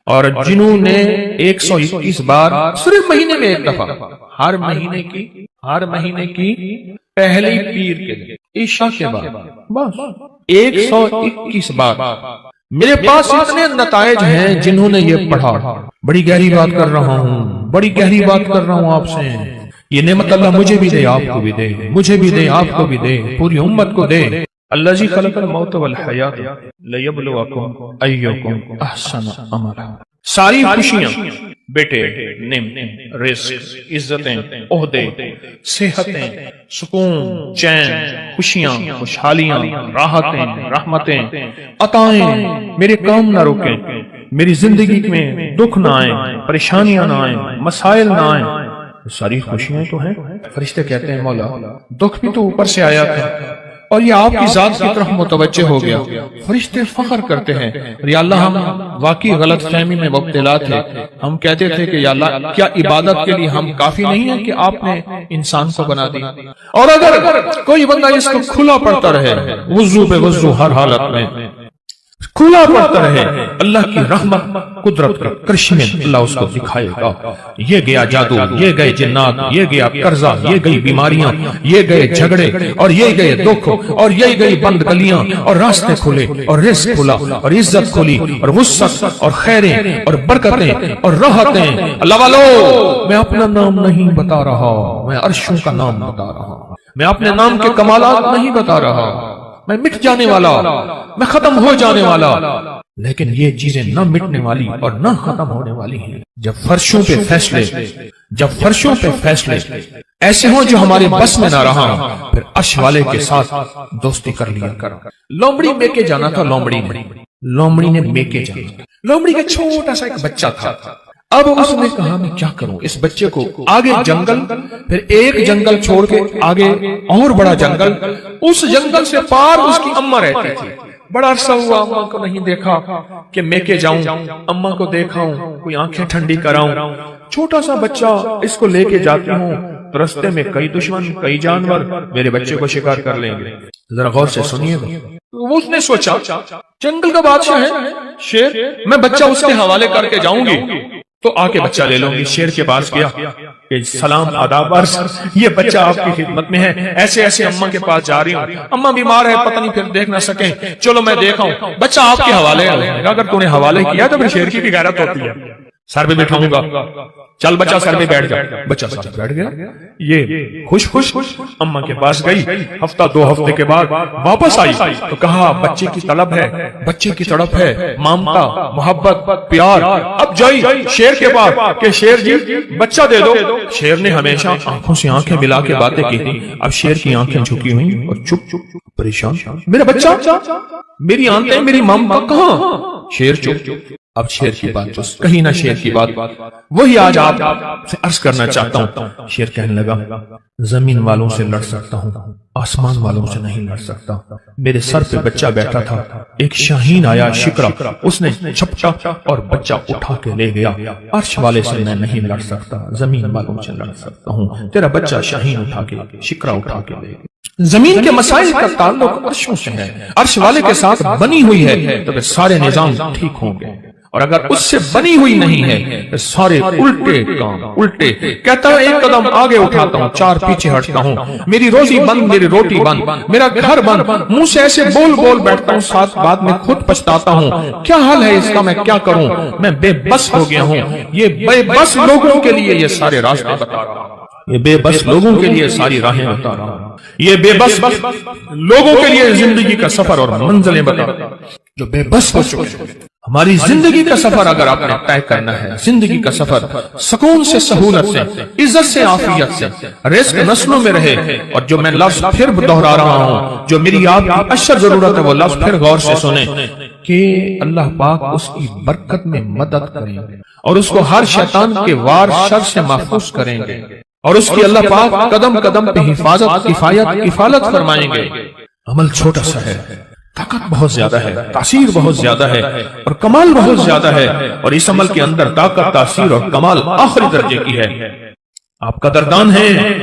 اور جنہوں نے 121 بار صرف مہینے میں ایک دفعہ ہر مہینے کی پہلی پیر کے دن عشاء کے بعد بس 121 بار. میرے پاس اتنے نتائج ہیں جنہوں نے یہ پڑھا. بڑی گہری بات کر رہا ہوں آپ سے. یہ نعمت اللہ مجھے بھی دے، آپ کو بھی دے، مجھے بھی دے، آپ کو بھی دے، پوری امت کو دے. الذی خلق الموت والحیات لیبلوکم ایکم احسن عملا. ساری خوشیاں، بیٹے، نعمتیں، رزق، عزتیں، عہدے، صحتیں، سکون، چین، خوشیاں، خوشحالیاں، راحتیں، رحمتیں، عطائیں میرے کام نہ روکیں. میری زندگی میں دکھ نہ آئیں، پریشانیاں نہ آئیں، مسائل نہ آئیں. ساری خوشیاں تو ہیں. فرشتے کہتے ہیں مولا دکھ بھی تو اوپر سے آیا تھا اور یہ آپ کی ذات کی طرف متوجہ ہو گیا. فرشتے فخر کرتے ہیں یا اللہ ہم واقعی غلط فہمی میں مبتلا تھے. ہم کہتے تھے کہ یا اللہ کیا عبادت کے لیے ہم کافی نہیں ہیں کہ آپ نے انسان کو بنا دیا. اور اگر کوئی بندہ اس کو کھلا پڑتا رہے، وضو پہ وضو ہر حالت میں کھلا پڑتا رہے، اللہ کی رحمت قدرت کا کرشمے اللہ اس کو دکھائے گا. یہ گیا جادو، یہ گئے جنات، یہ گیا قرضہ، یہ گئی بیماریاں، یہ گئے جھگڑے، اور یہ گئے دکھ، اور یہ گئی بند گلیاں، اور راستے کھلے، اور رزق کھلا، اور عزت کھلی، اور وسعت، اور خیریں، اور برکتیں، اور راحتیں. اللہ والو میں اپنا نام نہیں بتا رہا، میں عرشوں کا نام بتا رہا. میں اپنے نام کے کمالات نہیں بتا رہا. میں مٹ جانے والا، میں ختم ہو جانے والا. لیکن یہ چیزیں نہ مٹنے والی اور نہ ختم ہونے والی ہیں. جب فرشوں پہ فیصلے ایسے ہوں جو ہمارے بس میں نہ رہا، پھر عرش والے کے ساتھ دوستی کر لیا کر. لومڑی میکے جانا تھا. لومڑی نے میکے جانا. لومڑی کا چھوٹا سا ایک بچہ تھا. اب اس نے کہا میں کیا کروں اس بچے کو. آگے جنگل، پھر ایک جنگل چھوڑ کے آگے اور بڑا جنگل. اس جنگل سے پار اس کی اماں رہتی تھی. بڑا عرصہ ہوا اماں کو نہیں دیکھا کہ میں کے جاؤں، اماں کو دیکھاؤں، کوئی آنکھیں ٹھنڈی کراؤں. چھوٹا سا بچہ اس کو لے کے جاتی ہوں تو رستے میں کئی دشمن، کئی جانور میرے بچے کو شکار کر لیں گے. ذرا غور سے سنیے گا. اس نے سوچا جنگل کا بادشاہ ہے شیر، میں بچہ اس کے حوالے کر کے جاؤں گی تو آ کے بچہ لے لوں گی. شیر کے پاس گیا کہ سلام آداب عرض، یہ بچہ آپ کی خدمت میں ہے. ایسے اماں کے پاس جا رہی ہوں، اماں بیمار ہے، پتہ نہیں پھر دیکھ نہ سکیں، چلو میں دیکھا ہوں، بچہ آپ کے حوالے ہے. اگر تو نے حوالے کیا تو پھر شیر کی بھی غیرت ہوتی ہے. سر پہ بٹھاؤں گا، چل بچہ سر پہ بیٹھ جا. بچہ سر پہ بیٹھ گیا. یہ خوش اماں کے پاس گئی. ہفتہ 2 ہفتے کے بعد واپس آئی تو کہا بچے کی طلب ہے، بچے کی تڑپ ہے، مامتا، محبت، پیار. اب جائی شیر کے پاس کہ شیر جی بچہ دے دو. شیر نے ہمیشہ آنکھوں سے آنکھیں ملا کے باتیں کی تھی. اب شیر کی آنکھیں جھکی ہوئی اور چپ پریشان. میرا بچہ، میری آنکھیں، میری مامتا کہاں؟ شیر چپ. اب شیر کی بات کہیں نہ شیر کی بات وہی آج آپ سے عرض کرنا چاہتا ہوں. شیر کہنے لگا زمین والوں سے لڑ سکتا ہوں، آسمان والوں سے نہیں لڑ سکتا. میرے سر پہ بچہ بیٹھا تھا، ایک شاہین آیا شکرا، اس نے چھپٹا اور بچہ اٹھا کے لے گیا. عرش والے سے میں نہیں لڑ سکتا، زمین والوں سے لڑ سکتا ہوں. تیرا بچہ شاہین اٹھا کے، شکرا اٹھا کے لے گیا. زمین کے مسائل کا تعلق عرشوں سے ہے، عرش والے کے ساتھ بنی ہوئی ہے تو پھر سارے نظام ٹھیک ہوں گے. اور اگر اس سے بنی ہوئی نہیں ہے تو سارے الٹے کام الٹے. کہتا ہے ایک قدم آگے اٹھاتا ہوں، 4 پیچھے ہٹتا ہوں. میری روزی بند، میری روٹی بند، میرا گھر بند. منہ سے ایسے بول بیٹھتا ہوں، ساتھ بعد میں خود پچھتاتا ہوں. کیا حل ہے اس کا، میں کیا کروں؟ میں بے بس ہو گیا ہوں. یہ بے بس لوگوں کے لیے یہ سارے راستے بتا رہا ہوں. یہ بے بس لوگوں کے لیے ساری راہیں بتا رہا ہوں. یہ بے بس لوگوں کے لیے زندگی کا سفر اور منزلیں بتا رہا ہوں جو بے بس ہو چکے ہیں. ہماری زندگی کا سفر اگر آپ نے طے کرنا ہے، زندگی کا سفر سکون سے، سہولت سے، عزت سے، عافیت سے، رزق نسلوں میں رہے. اور جو میں لفظ پھر دہرا رہا ہوں، جو میری آپ کی اشد ضرورت ہے، وہ لفظ پھر غور سے سنیں کہ اللہ پاک اس کی برکت میں مدد کریں گے اور اس کو ہر شیطان کے وار شر سے محفوظ کریں گے اور اس کی اللہ پاک قدم قدم پہ حفاظت، کفالت فرمائیں گے. عمل چھوٹا سا ہے، طاقت بہت زیادہ ہے، تاثیر بہت زیادہ ہے اور کمال بہت زیادہ ہے. اور اس عمل کے اندر طاقت، تاثیر اور کمال آخری درجے کی ہے. آپ قدردان ہیں،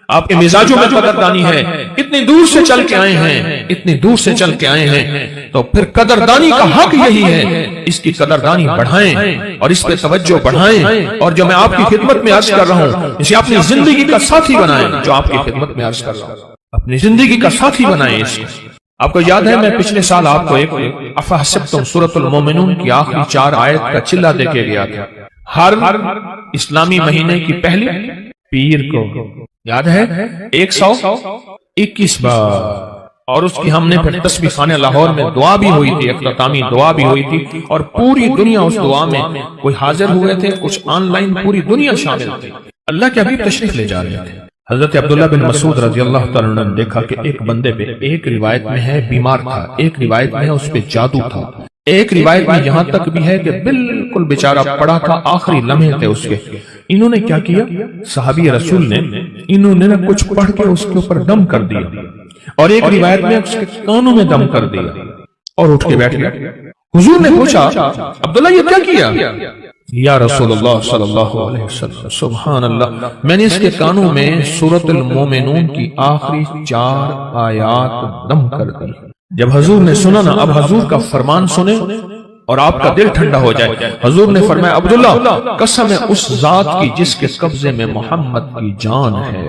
آپ کے مزاجوں میں قدردانی ہے، اتنی دور سے چل کے آئے ہیں، اتنی دور سے چل کے آئے ہیں، تو پھر قدردانی کا حق یہی ہے، اس کی قدردانی بڑھائیں اور اس پہ توجہ بڑھائیں، اور جو میں آپ کی خدمت میں عرض کر رہا ہوں اسے اپنی زندگی کا ساتھی بنائیں، جو آپ کی خدمت میں عرض کر رہا ہوں اپنی زندگی کا ساتھی بنائیں اس کو۔ آپ کو یاد ہے میں پچھلے سال آپ کو ایک افحسبتم سورۃ المومنون کی آخری 4 آیت کا چلہ دے کے گیا تھا۔ ہر اسلامی مہینے کی پہلی پیر کو یاد ہے 121 بار، اور اس کی ہم نے پھر تسبیح خانہ لاہور میں دعا بھی ہوئی تھی، اختتامی دعا بھی ہوئی تھی، اور پوری دنیا اس دعا میں کوئی حاضر ہوئے تھے، کچھ آن لائن پوری دنیا شامل تھی۔ اللہ کے حبیب تشریف لے جا رہے تھے۔ حضرت عبداللہ بن مسعود رضی اللہ تعالیٰ عنہ نے دیکھا کہ ایک بندے پہ، ایک روایت میں ہے بیمار تھا، ایک روایت میں ہے اس پہ جادو تھا، ایک روایت میں یہاں تک بھی ہے کہ بالکل بیچارہ پڑا تھا، آخری لمحے تھے اس کے۔ انہوں نے کیا کیا؟ صحابی رسول نے انہوں نے کچھ پڑھ کے اس کے اوپر دم کر دیا، اور ایک روایت میں اس کے کانوں میں دم کر دیا اور اٹھ کے بیٹھ گیا۔ حضور نے پوچھا عبداللہ یہ کیا کیا؟ یا رسول اللہ صلی اللہ علیہ وسلم سبحان اللہ، میں نے اس کے کانوں میں سورۃ المومنون کی آخری 4 آیات دم کر دی۔ جب حضور نے سنا نا، اب حضور کا فرمان سنے اور آپ کا دل ٹھنڈا ہو جائے۔ حضور نے فرمایا عبداللہ قسم ہے اس ذات کی جس کے قبضے میں محمد کی جان ہے،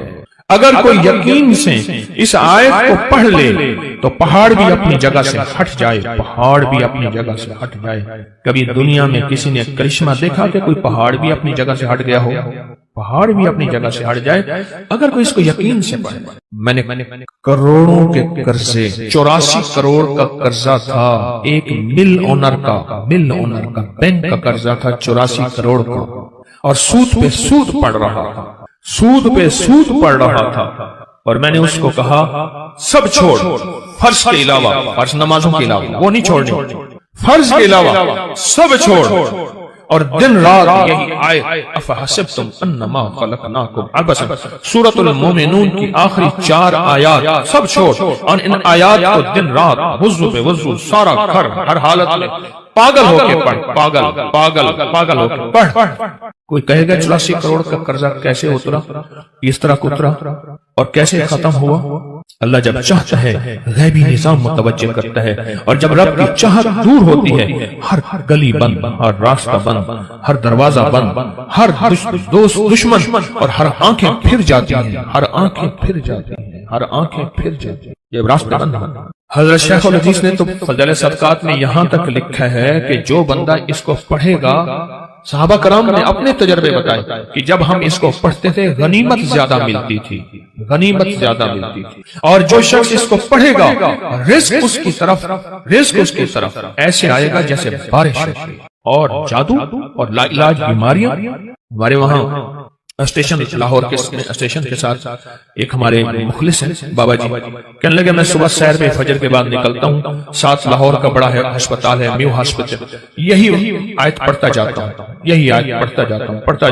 اگر کوئی یقین سے اس آیت کو پڑھ لے تو پہاڑ بھی اپنی جگہ سے ہٹ جائے، پہاڑ بھی اپنی جگہ سے ہٹ جائے۔ کبھی دنیا میں کسی نے کرشمہ دیکھا کہ کوئی پہاڑ بھی اپنی جگہ سے ہٹ گیا ہو؟ پہاڑ بھی اپنی جگہ سے ہٹ جائے اگر کوئی اس کو یقین سے پڑھے۔ میں نے کروڑوں کے قرضے، 84 کروڑ کا قرضہ تھا، ایک مل اونر کا بینک کا قرضہ تھا 84 کروڑ کا، اور سود پہ سود پڑ رہا تھا، سود پہ سود پڑ رہا تھا، اور میں نے اس کو کہا سب چھوڑ، فرض کے علاوہ، فرض نمازوں کے علاوہ وہ نہیں چھوڑنی، فرض کے علاوہ سب چھوڑ، اور دن رات یہی آیت افحسبتم انما خلقناکم عبثا، سورۃ المومنون کی آخری 4 آیات سب چھوڑ، اور ان آیات کو دن رات وضو پہ وضو، سارا گھر ہر حالت میں پاگل ہو کے پڑھ، پاگل ہو کے پڑھ۔ کوئی کہے گا 84 کروڑ کا قرضہ کیسے اترا، اس طرح اترا اور کیسے ختم ہوا؟ اللہ جب چاہتا ہے غیبی نظام متوجہ کرتا ہے، اور جب رب کی چاہت دور ہوتی ہے ہر گلی بند، ہر راستہ بند، ہر دروازہ بند، ہر دوست دشمن، اور ہر آنکھیں پھر جاتی ہیں، ہر آنکھیں پھر جاتی ہیں، ہر آنکھیں پھر جاتی ہیں، جب راستہ بند ہوتا۔ حضرت شیخ الحدیث نے تو فضائل صدقات میں یہاں تک لکھا ہے کہ جو بندہ اس کو پڑھے گا، صحابہ کرام نے اپنے تجربے بتائے کہ جب ہم اس کو پڑھتے تھے غنیمت زیادہ ملتی تھی، غنیمت زیادہ ملتی تھی، اور جو شخص اس کو پڑھے گا رزق اس کی طرف ایسے آئے گا جیسے بارش ہوتی، اور جادو اور لا علاج بیماریاں۔ ہمارے وہاں اسٹیشن لاہور کے اسٹیشن کے ساتھ ایک ہمارے مخلص ہیں بابا جی، کہنے لگے میں صبح سیر پہ فجر کے بعد نکلتا ہوں، ساتھ لاہور کا بڑا ہے ہسپتال ہے میو ہاسپٹل، یہی آیت پڑھتا جاتا ہوں، یہی آیت پڑھتا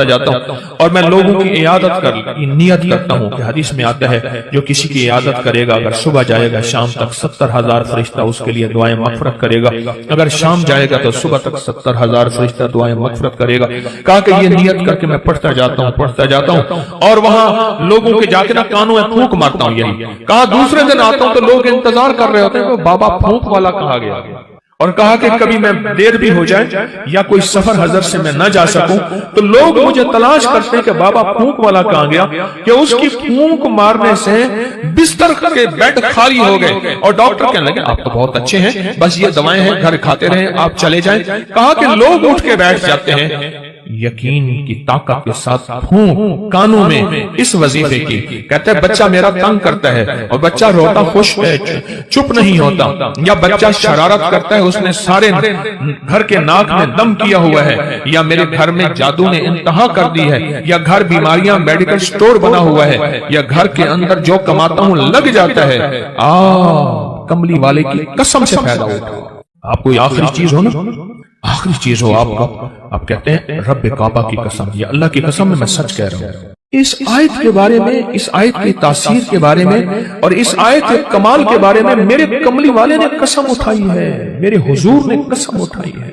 جاتا ہوں، اور میں لوگوں کی عیادت کر نیت کرتا ہوں کہ حدیث میں آتا ہے جو کسی کی عیادت کرے گا، اگر صبح جائے گا شام تک 70,000 فرشتہ اس کے لیے دعائیں مغفرت کرے گا، اگر شام جائے گا تو صبح تک 70,000 فرشتہ دعائیں مغفرت کرے گا۔ کہا کہ یہ نیت کر کے میں پڑھتا جاتا ہوں، اور وہاں لوگوں کے جا کے کانوں میں پھونک مارتا ہوں۔ یہی کہا دوسرے دن آتا ہوں تو لوگ انتظار کر رہے ہوتے ہیں کہ بابا پھونک والا کہا گیا، اور کہا کہ کبھی میں دیر بھی ہو جائے یا کوئی سفر حضرت سے میں نہ جا سکوں تو لوگ مجھے تلاش کرتے ہیں کہ بابا پھونک والا کہاں گیا، کہ اس کی پھونک مارنے سے بستر کے بیڈ خالی ہو گئے، اور ڈاکٹر کہنے لگے آپ تو بہت اچھے ہیں، بس یہ دوائیں ہیں گھر کھاتے رہیں، آپ چلے جائیں۔ کہا کہ لوگ اٹھ کے بیٹھ جاتے ہیں یقین کی طاقت کے ساتھ پھونک کانوں میں اس وظیفے کی، کہتے ہیں بچہ میرا تنگ کرتا ہے اور بچہ روتا خوش ہے، چپ نہیں ہوتا، یا بچہ شرارت کرتا ہے اس نے سارے گھر کے ناک میں دم کیا ہوا ہے، یا میرے گھر میں جادو نے انتہا کر دی ہے، یا گھر بیماریاں میڈیکل سٹور بنا ہوا ہے، یا گھر کے اندر جو کماتا ہوں لگ جاتا ہے، کملی والے کی قسم سے پیدا ہوتا۔ آپ کوئی آخری چیز ہو نا، آخری چیز ہو آپ کا، آپ کہتے ہیں رب کعبہ کی قسم، یا اللہ کی قسم میں سچ کہہ رہا ہوں۔ اس آیت کے بارے میں، اس آیت کی تاثیر کے بارے میں، اور اس آیت کے کمال کے بارے میں میرے کملی والے نے قسم اٹھائی ہے، میرے حضور نے قسم اٹھائی ہے۔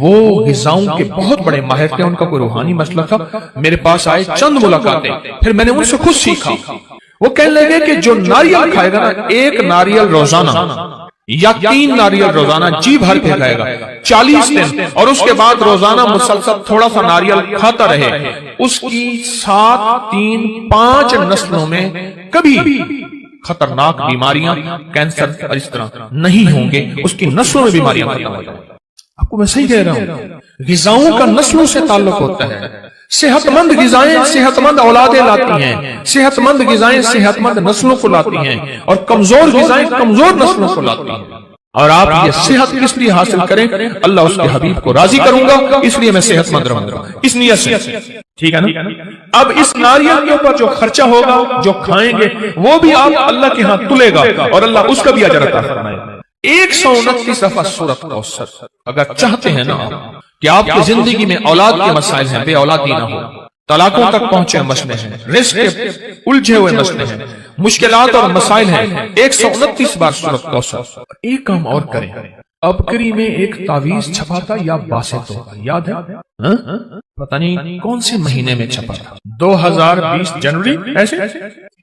وہ غذاؤں کے بہت بڑے ماہر تھے، ان کا کوئی روحانی مسئلہ تھا، میرے پاس آئے، چند ملاقاتیں، پھر میں نے ان سے خود سیکھا۔ وہ کہنے لگے کہ جو ناریل کھائے گا نا، ایک ناریل روزانہ یا 3 ناریل روزانہ جی بھر کے کھائے گا 40 دن، اور اس کے بعد روزانہ مسلسل تھوڑا سا ناریل کھاتا رہے، اس کی 7، 3، 5 نسلوں میں کبھی خطرناک بیماریاں، کینسر اور اس طرح نہیں ہوں گے، اس کی نسلوں میں بیماریاں ختم ہو جائیں۔ آپ کو میں صحیح کہہ رہا ہوں، غذاؤں کا نسلوں سے تعلق ہوتا ہے۔ صحت مند غذائیں صحت مند اولادیں لاتی ہیں، صحت مند غذائیں صحت مند نسلوں کو لاتی ہیں، اور کمزور غذائیں کمزور نسلوں کو لاتی ہیں۔ اور آپ یہ صحت کس لیے حاصل کریں؟ اللہ اس کے حبیب کو راضی کروں گا، اس لیے میں صحت مند رہوں گا، اس نیت سے، ٹھیک ہے نا؟ اب اس ناریل کے اوپر جو خرچہ ہوگا، جو کھائیں گے، وہ بھی آپ اللہ کے ہاں تلے گا، اور اللہ اس کا بھی اجر عطا فرمائے گا۔ 129 دفعہ سورۃ کوثر۔ اگر چاہتے ہیں نا کہ آپ کی زندگی میں اولاد کے مسائل ہیں، بے اولادی نہ ہو، طلاقوں تک پہنچے مسئلے ہیں، رزق کے الجھے ہوئے مسئلے ہیں، مشکلات اور مسائل ہیں، 129 بار سورۃ کوثر۔ ایک کام اور کریں، ابکری میں ایک تعویذ چھپا تھا یا باسط ہوگا، یاد ہے؟ پتہ نہیں کون سے مہینے میں چھپا تھا، 2020 جنوری، ایسے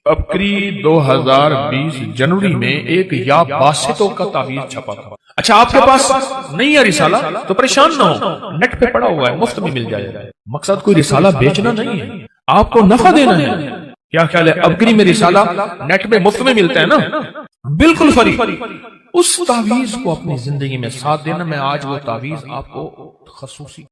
ابکری 2020 جنوری میں ایک یا باسطوں کا تعویذ چھپا تھا۔ اچھا، آپ کے پاس نہیں ہے رسالہ تو پریشان نہ ہو، نیٹ پہ پڑا ہوا ہے، مفت میں مل جائے گا۔ مقصد کوئی رسالہ بیچنا نہیں ہے، آپ کو نفع دینا ہے۔ کیا خیال ہے؟ ابکری میں رسالہ نیٹ میں مفت میں ملتا ہے نا، بالکل فری۔ اس تعویذ کو اپنی زندگی میں ساتھ دینا۔ میں آج وہ تعویذ آپ کو خصوصی